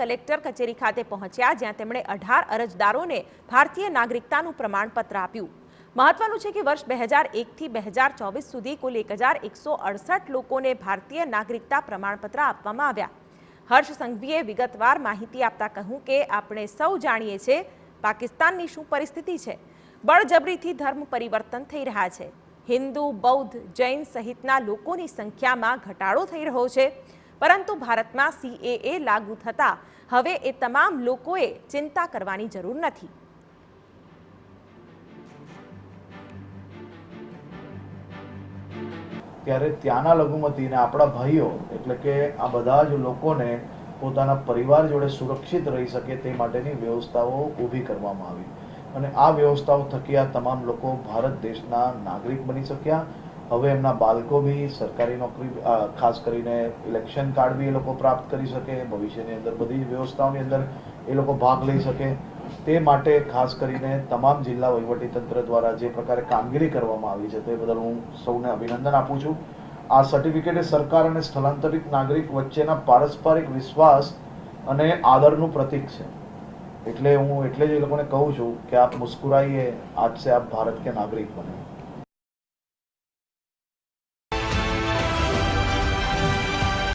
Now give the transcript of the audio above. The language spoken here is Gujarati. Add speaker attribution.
Speaker 1: કલેક્ટર કચેરી ખાતે પહોંચ્યા, જ્યાં તેમણે 18 અરજદારોને ભારતીય નાગરિકતાનું પ્રમાણપત્ર આપ્યું. મહત્વનું છે કે વર્ષ 2001 થી 2024 સુધી કુલ 1168 લોકોને ભારતીય નાગરિકતા પ્રમાણપત્ર આપવામાં આવ્યા. હર્ષ સંઘવીએ વિગતવાર માહિતી આપતા કહ્યું કે આપણે સૌ જાણીએ છીએ પાકિસ્તાનની શું પરિસ્થિતિ છે. બળજબરીથી ધર્મ પરિવર્તન થઈ રહ્યા છે. હિન્દુ, બૌદ્ધ, જૈન સહિતના લોકોની સંખ્યામાં ઘટાડો થઈ રહ્યો છે. પરંતુ ભારતમાં CAA લાગુ થતાં હવે એ તમામ લોકોએ ચિંતા કરવાની જરૂર નથી.
Speaker 2: ત્યારે ત્યાંના લઘુમતીને આપણા ભાઈઓ એટલે કે આ બધા જ લોકોને પોતાના પરિવાર જોડે સુરક્ષિત રહી શકે તે માટેની વ્યવસ્થાઓ ઊભી કરવામાં આવી અને આ વ્યવસ્થાઓ થકી આ તમામ લોકો ભારત દેશના નાગરિક બની શક્યા. હવે એમના બાળકો બી સરકારી નોકરી, ખાસ કરીને ઇલેક્શન કાર્ડ બી એ લોકો પ્રાપ્ત કરી શકે. ભવિષ્યની અંદર બધી જ વ્યવસ્થાઓની અંદર એ લોકો ભાગ લઈ શકે. તે માટે ખાસ કરીને તમામ જિલ્લા વહીવટીતંત્ર દ્વારા જે પ્રકારે કામગીરી કરવામાં આવી છે તે બદલ હું સૌને અભિનંદન આપું છું. આ સર્ટિફિકેટ એ સરકાર અને સ્થળાંતરિત નાગરિક વચ્ચેના પારસ્પરિક વિશ્વાસ અને આદરનું પ્રતીક છે. એટલે હું એટલે જ એ લોકોને કહું છું કે આપ મુસ્કુરાઈએ, આજ સે આપ ભારત કે નાગરિક બને.